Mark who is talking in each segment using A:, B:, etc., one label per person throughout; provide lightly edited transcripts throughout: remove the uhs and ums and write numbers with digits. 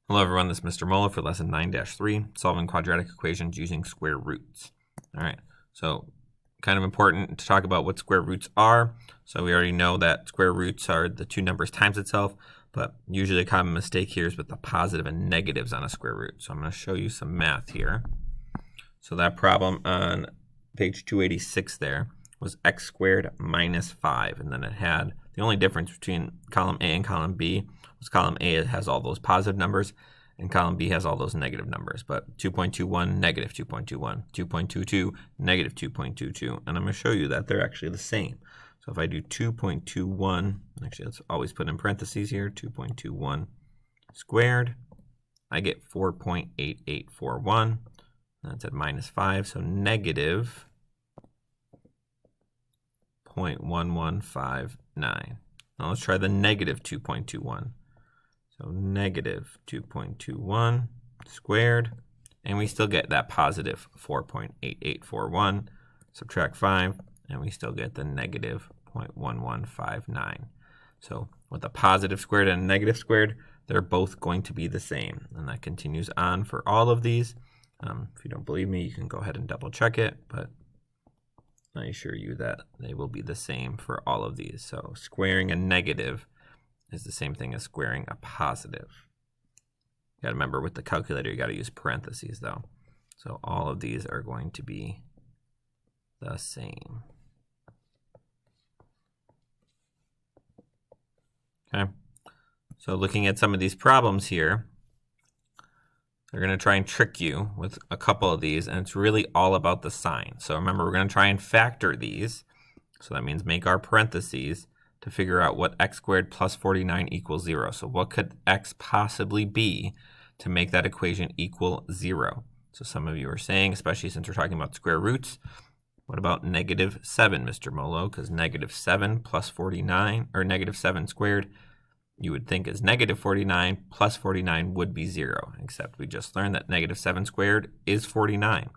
A: Hello everyone, this is Mr. Mola for lesson 9-3, solving quadratic equations using square roots. All right, so kind of important to talk about what square roots are. So we already know that square roots are the two numbers times itself, but usually a common mistake here is with the positive and negatives on a square root. So I'm going to show you some math here. So that problem on page 286 there was x squared minus 5, and then it had the only difference between column A and column B was column A has all those positive numbers and column B has all those negative numbers. But 2.21, negative 2.21, 2.22, negative 2.22, and I'm going to show you that they're actually the same. So if I do 2.21, actually let's always put in parentheses here, 2.21 squared, I get 4.8841. That's at minus 5, so negative 0.1159. Now let's try the negative 2.21. So negative 2.21 squared, and we still get that positive 4.8841. Subtract 5, and we still get the negative 0.1159. So with a positive squared and a negative squared, they're both going to be the same. And that continues on for all of these. If you don't believe me, you can go ahead and double check it, but I assure you that they will be the same for all of these. So squaring a negative is the same thing as squaring a positive. You got to remember with the calculator, you got to use parentheses though. So all of these are going to be the same. Okay. So looking at some of these problems here, they're going to try and trick you with a couple of these, and it's really all about the sign. So remember, we're going to try and factor these. So that means make our parentheses to figure out what x squared plus 49 equals 0. So what could x possibly be to make that equation equal 0? So some of you are saying, especially since we're talking about square roots, what about negative 7, Mr. Molo? Because negative 7 plus 49, or negative 7 squared, you would think is negative 49 plus 49 would be 0, except we just learned that negative 7 squared is 49.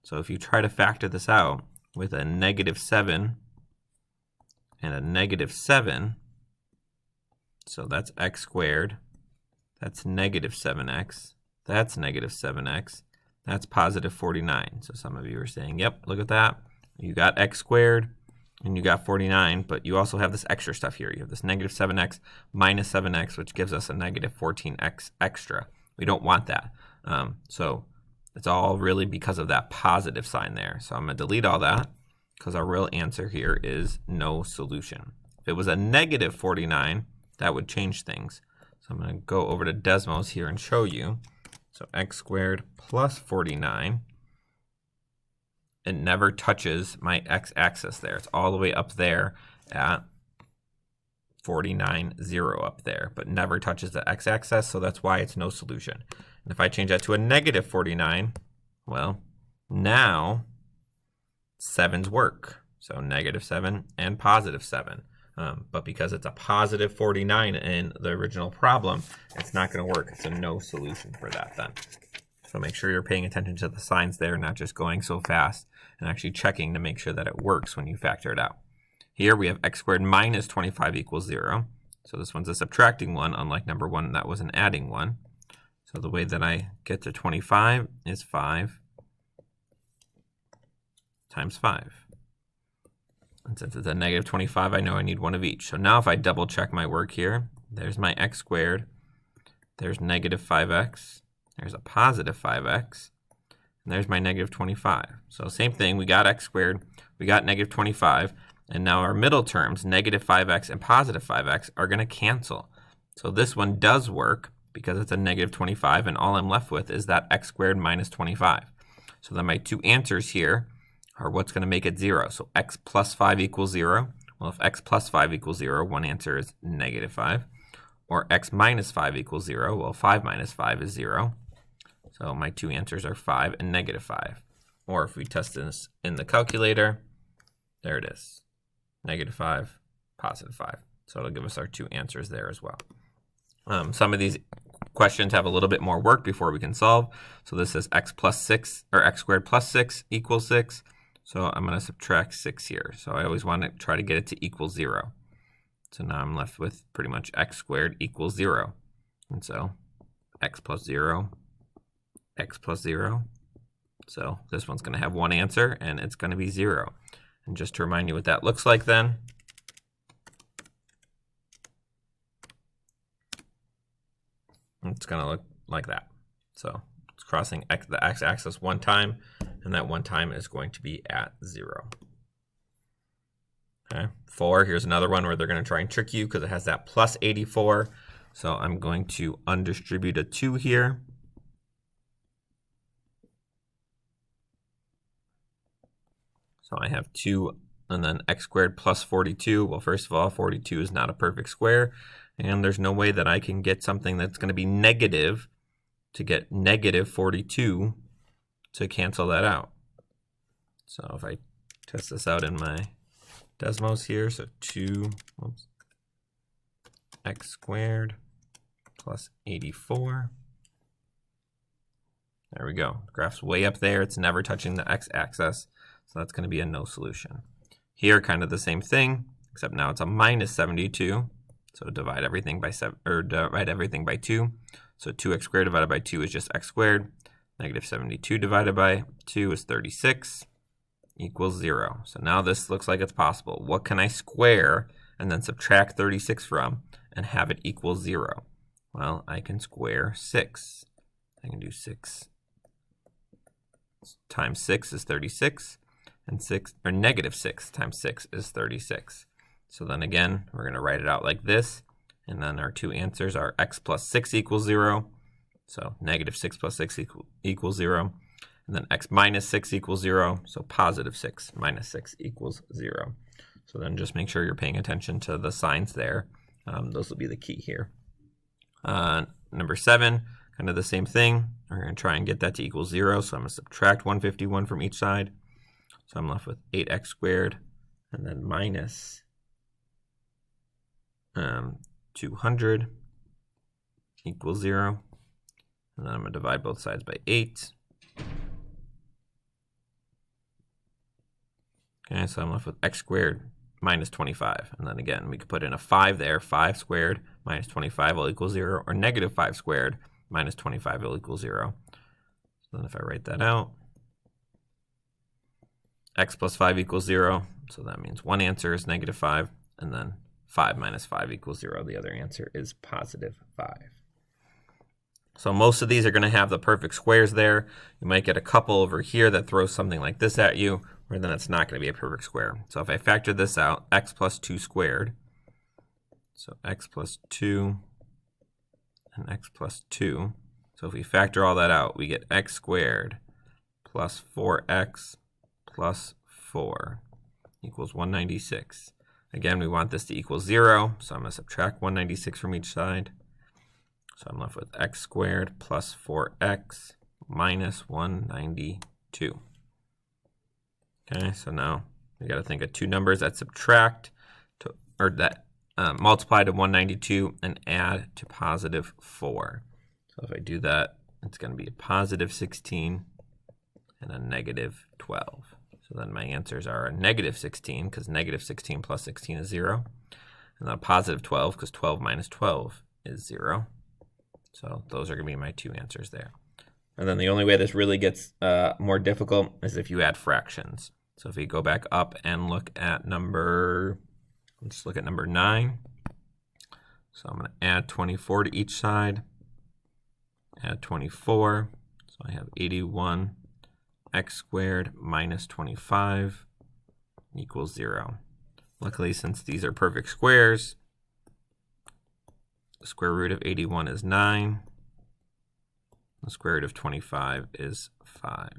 A: So if you try to factor this out with a negative 7 and a negative 7, so that's x squared, that's negative 7x, that's negative 7x, that's positive 49. So some of you are saying, yep, look at that. You got x squared, and you got 49, but you also have this extra stuff here. You have this negative 7x minus 7x, which gives us a negative 14x extra. We don't want that. So it's all really because of that positive sign there. So I'm going to delete all that because our real answer here is no solution. If it was a negative 49, that would change things. So I'm going to go over to Desmos here and show you. So x squared plus 49. It never touches my x-axis there. It's all the way up there at 49, 0 up there, but never touches the x-axis, so that's why it's no solution. And if I change that to a negative 49, well, now 7s work. So negative 7 and positive 7. But because it's a positive 49 in the original problem, it's not going to work. It's a no solution for that then. So make sure you're paying attention to the signs there, not just going so fast, and actually checking to make sure that it works when you factor it out. Here we have x squared minus 25 equals 0. So this one's a subtracting one, unlike number 1, that was an adding one. So the way that I get to 25 is 5 times 5. And since it's a negative 25, I know I need one of each. So now if I double check my work here, there's my x squared, there's negative 5x, there's a positive 5x, and there's my negative 25. So same thing, we got x squared, we got negative 25, and now our middle terms, negative 5x and positive 5x, are going to cancel. So this one does work because it's a negative 25, and all I'm left with is that x squared minus 25. So then my two answers here are what's going to make it 0. So x plus 5 equals 0. Well, if x plus 5 equals 0, one answer is negative 5. Or x minus 5 equals 0. Well, 5 minus 5 is 0. So my two answers are 5 and negative 5. Or if we test this in the calculator, there it is. Negative 5, positive 5. So it'll give us our two answers there as well. Some of these questions have a little bit more work before we can solve. So this is x plus 6, or x squared plus 6 equals 6. So I'm going to subtract 6 here. So I always want to try to get it to equal 0. So now I'm left with pretty much x squared equals 0. And so x plus 0, x plus 0. So this one's going to have one answer, and it's going to be 0. And just to remind you what that looks like then, it's going to look like that. So it's crossing the x-axis one time, and that one time is going to be at 0. Okay, 4, here's another one where they're going to try and trick you because it has that plus 84. So I'm going to undistribute a 2 here. So I have 2 and then x squared plus 42. Well, first of all, 42 is not a perfect square, and there's no way that I can get something that's going to be negative to get negative 42 to cancel that out. So if I test this out in my Desmos here, so 2 x squared plus 84. There we go. The graph's way up there. It's never touching the x-axis. So that's going to be a no solution. Here, kind of the same thing, except now it's a minus 72. So divide everything by 2. So 2x squared divided by 2 is just x squared. Negative 72 divided by 2 is 36 equals 0. So now this looks like it's possible. What can I square and then subtract 36 from and have it equal 0? Well, I can square 6. I can do 6 times 6 is 36. And negative 6 times 6 is 36. So then again, we're going to write it out like this. And then our two answers are x plus 6 equals 0. So negative 6 plus 6 equals 0. And then x minus 6 equals 0. So positive 6 minus 6 equals 0. So then just make sure you're paying attention to the signs there. Those will be the key here. Number 7, kind of the same thing. We're going to try and get that to equal 0. So I'm going to subtract 151 from each side. So I'm left with 8x squared and then minus 200 equals 0. And then I'm going to divide both sides by 8. Okay, so I'm left with x squared minus 25. And then again, we could put in a 5 there. 5 squared minus 25 will equal 0, or negative 5 squared minus 25 will equal 0. So then if I write that out, x plus 5 equals 0. So that means one answer is negative 5. And then 5 minus 5 equals 0. The other answer is positive 5. So most of these are going to have the perfect squares there. You might get a couple over here that throws something like this at you, where then it's not going to be a perfect square. So if I factor this out, x plus 2 squared. So x plus 2 and x plus 2. So if we factor all that out, we get x squared plus 4x plus 4 equals 196. Again, we want this to equal 0, so I'm going to subtract 196 from each side. So I'm left with x squared plus 4x minus 192. Okay, so now we got to think of two numbers that subtract to, or that multiply to 192 and add to positive 4. So if I do that, it's going to be a positive 16 and a negative 12. So then my answers are a negative 16, because negative 16 plus 16 is 0. And then a positive 12, because 12 minus 12 is 0. So those are going to be my two answers there. And then the only way this really gets more difficult is if you add fractions. So if we go back up and look at let's look at number 9. So I'm going to add 24 to each side. Add 24. So I have 81 x squared minus 25 equals 0. Luckily, since these are perfect squares, the square root of 81 is 9. The square root of 25 is 5.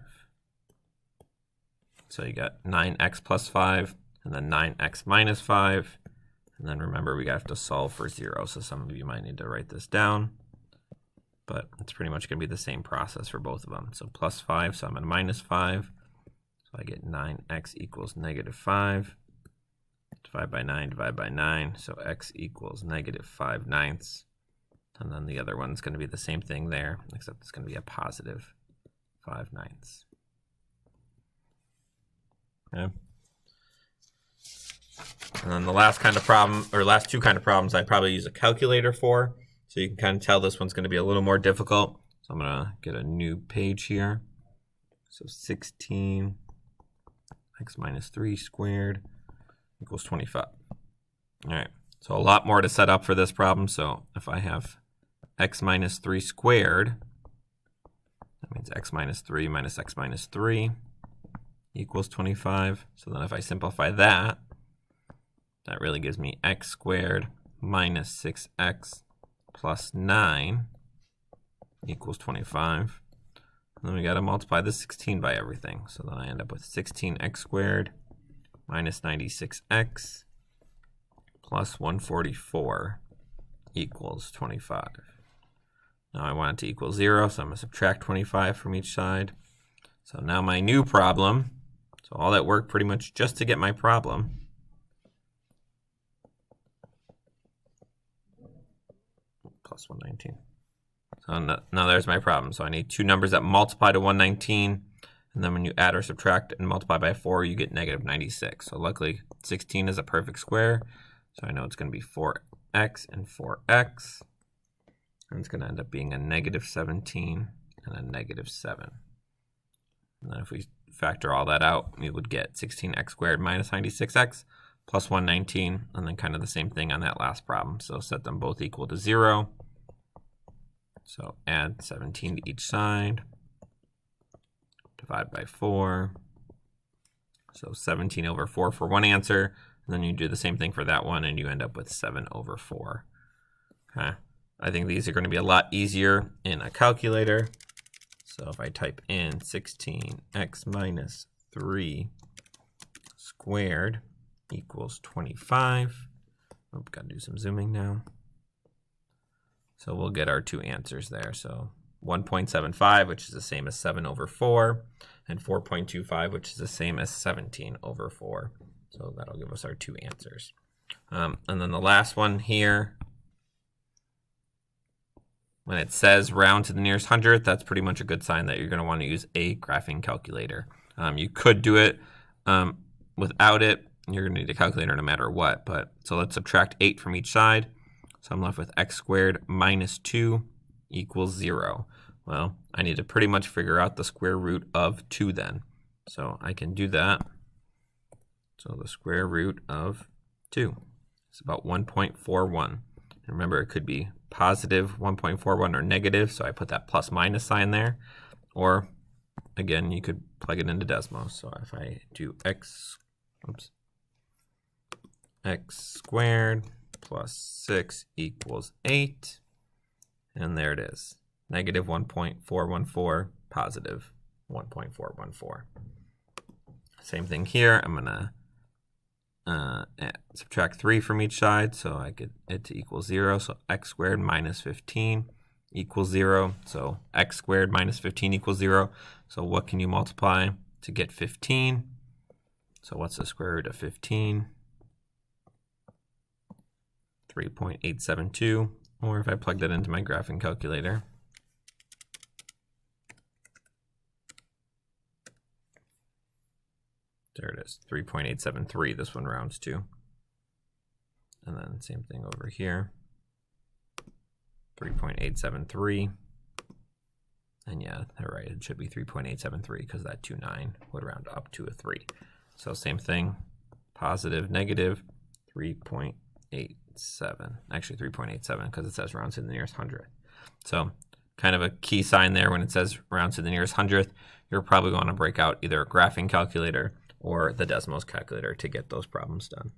A: So you got 9x plus 5, and then 9x minus 5. And then remember, we have to solve for 0. So some of you might need to write this down. But it's pretty much going to be the same process for both of them. So plus 5, so I'm at minus 5. So I get 9x equals negative 5. Divide by 9. So x equals negative 5/9. And then the other one's going to be the same thing there, except it's going to be a positive 5/9. Okay. And then the last kind of problem, or last two kind of problems, I'd probably use a calculator for. So you can kind of tell this one's going to be a little more difficult. So I'm going to get a new page here. So 16 x minus 3 squared equals 25. All right, so a lot more to set up for this problem. So if I have x minus 3 squared, that means x minus 3 minus x minus 3 equals 25. So then if I simplify that, that really gives me x squared minus 6x plus 9 equals 25. And then we got to multiply the 16 by everything. So then I end up with 16x squared minus 96x plus 144 equals 25. Now I want it to equal 0, so I'm going to subtract 25 from each side. So now my new problem, so all that work pretty much just to get my problem, plus 119. So now there's my problem. So I need two numbers that multiply to 119, and then when you add or subtract and multiply by 4, you get negative 96. So luckily 16 is a perfect square, so I know it's going to be 4x and 4x, and it's going to end up being a negative 17 and a negative 7. And then if we factor all that out, we would get 16x squared minus 96x plus 119, and then kind of the same thing on that last problem. So set them both equal to 0. So add 17 to each side, divide by 4. So 17 over 4 for one answer, and then you do the same thing for that one, and you end up with 7 over 4. Okay. I think these are going to be a lot easier in a calculator. So if I type in 16x minus 3 squared equals 25. Oh, got to do some zooming now. So we'll get our two answers there. So 1.75, which is the same as 7 over 4, and 4.25, which is the same as 17 over 4. So that'll give us our two answers. And then the last one here, when it says round to the nearest hundredth, that's pretty much a good sign that you're going to want to use a graphing calculator. You could do it without it. You're going to need a calculator no matter what. But so let's subtract 8 from each side. So I'm left with x squared minus 2 equals 0. Well, I need to pretty much figure out the square root of 2 then. So I can do that. So the square root of 2 is about 1.41. And remember, it could be positive 1.41 or negative, so I put that plus minus sign there. Or, again, you could plug it into Desmos. So if I do x squared plus 6 equals 8, and there it is. Negative 1.414, positive 1.414. Same thing here. I'm going to subtract 3 from each side, so I get it to equal 0. So x squared minus 15 equals 0. So x squared minus 15 equals 0. So what can you multiply to get 15? So what's the square root of 15? 3.872. Or if I plug that into my graphing calculator, there it is, 3.873, this one rounds to. And then same thing over here, 3.873. And yeah, they're right, it should be 3.873 because that 29 would round up to a 3. So same thing, positive, negative, 3.87. Actually 3.87 because it says rounds to the nearest hundredth. So kind of a key sign there when it says rounds to the nearest hundredth, you're probably going to break out either a graphing calculator or the Desmos calculator to get those problems done.